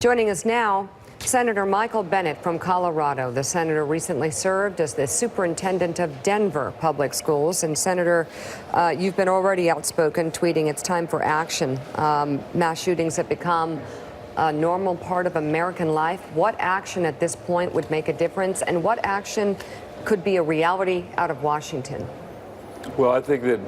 Joining us now, Senator Michael Bennet from Colorado. The senator recently served as the superintendent of Denver Public Schools. And Senator, you've been already outspoken, tweeting it's time for action. Mass shootings have become a normal part of American life. What action at this point would make a difference, and what action could be a reality out of Washington? Well, I think that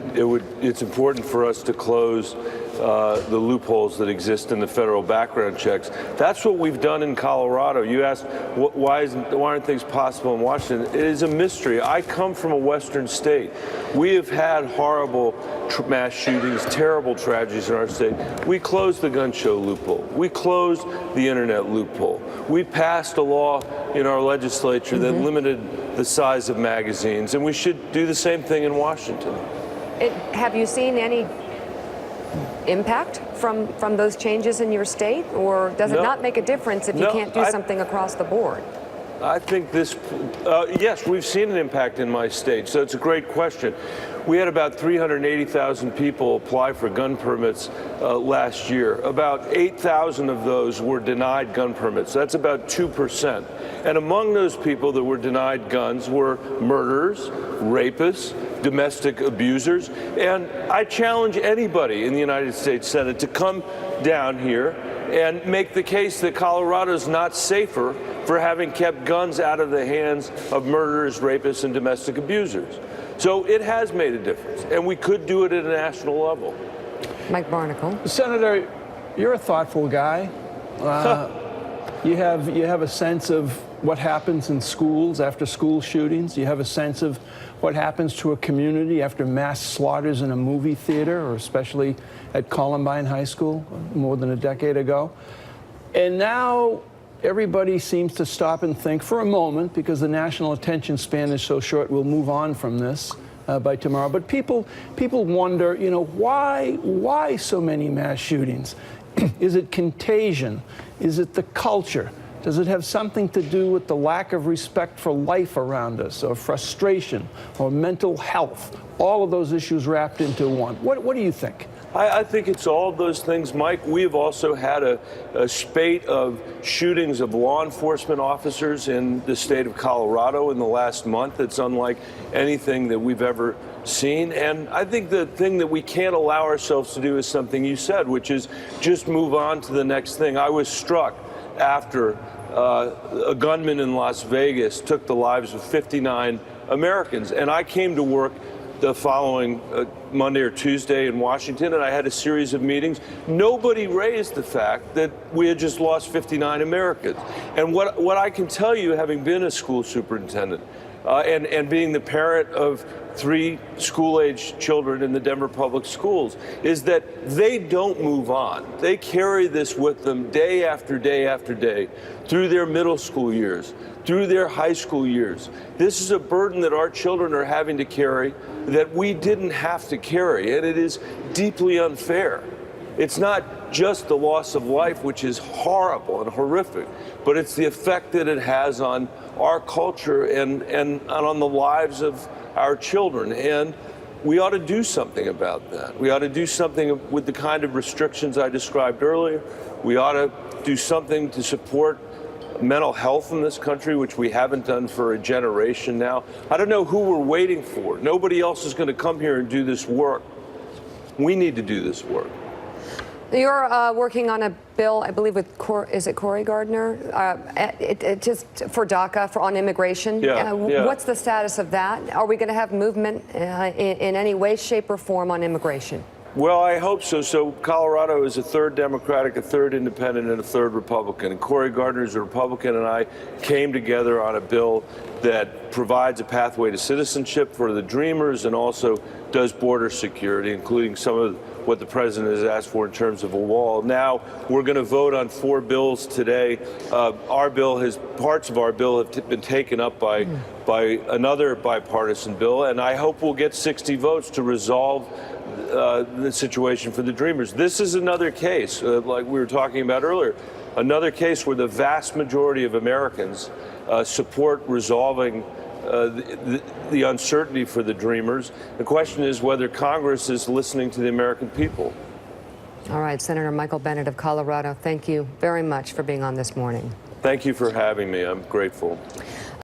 it's important for us to close the loopholes that exist in the federal background checks. That's what we've done in Colorado. You asked, why aren't things possible in Washington? It is a mystery. I come from a Western state. We have had horrible mass shootings, terrible tragedies in our state. We closed the gun show loophole. We closed the internet loophole. We passed a law in our legislature that limited the size of magazines, and we should do the same thing in Washington. Have you seen any impact from those changes in your state, or does it not make a difference if you can't do something across the board? I think yes, we've seen an impact in my state, so it's a great question. We had about 380,000 people apply for gun permits last year. About 8,000 of those were denied gun permits. That's about 2%. And among those people that were denied guns were murderers, rapists, domestic abusers. And I challenge anybody in the United States Senate to come down here and make the case that Colorado is not safer for having kept guns out of the hands of murderers, rapists, and domestic abusers. So it has made a difference, and we could do it at a national level. Mike Barnacle. Senator, you're a thoughtful guy. You have a sense of what happens in schools after school shootings. You have a sense of what happens to a community after mass slaughters in a movie theater, or especially at Columbine High School more than a decade ago. And now everybody seems to stop and think for a moment, because the national attention span is so short, we'll move on from this by tomorrow. But people wonder, why so many mass shootings? Is it contagion? Is it the culture? Does it have something to do with the lack of respect for life around us, or frustration, or mental health? All of those issues wrapped into one. What do you think? I think it's all of those things, Mike. We've also had a spate of shootings of law enforcement officers in the state of Colorado in the last month. It's unlike anything that we've ever seen. And I think the thing that we can't allow ourselves to do is something you said, which is just move on to the next thing. I was struck after a gunman in Las Vegas took the lives of 59 Americans. And I came to work the following Monday or Tuesday in Washington, and I had a series of meetings. Nobody raised the fact that we had just lost 59 Americans. And what I can tell you, having been a school superintendent and being the parent of 3 school-age children in the Denver Public Schools, is that they don't move on. They carry this with them day after day after day through their middle school years, through their high school years. This is a burden that our children are having to carry that we didn't have to carry, and it is deeply unfair. It's not just the loss of life, which is horrible and horrific, but it's the effect that it has on our culture and on the lives of our children. And we ought to do something about that. We ought to do something with the kind of restrictions I described earlier. We ought to do something to support mental health in this country, which we haven't done for a generation now. I don't know who we're waiting for. Nobody else is going to come here and do this work. We need to do this work. You're working on a bill, I believe, with Cory Gardner, just for DACA, on immigration. Yeah. What's the status of that? Are we going to have movement in any way, shape, or form on immigration? Well, I hope so. So Colorado is a third Democratic, a third Independent, and a third Republican. And Cory Gardner is a Republican, and I came together on a bill that provides a pathway to citizenship for the Dreamers and also does border security, including some of what the president has asked for in terms of a wall. Now we're going to vote on 4 bills today. Parts of our bill have been taken up by another bipartisan bill, and I hope we'll get 60 votes to resolve the situation for the Dreamers. This is another case, like we were talking about earlier, another case where the vast majority of Americans support resolving the uncertainty for the Dreamers. The question is whether Congress is listening to the American people. All right, Senator Michael Bennet of Colorado, thank you very much for being on this morning. Thank you for having me. I'm grateful.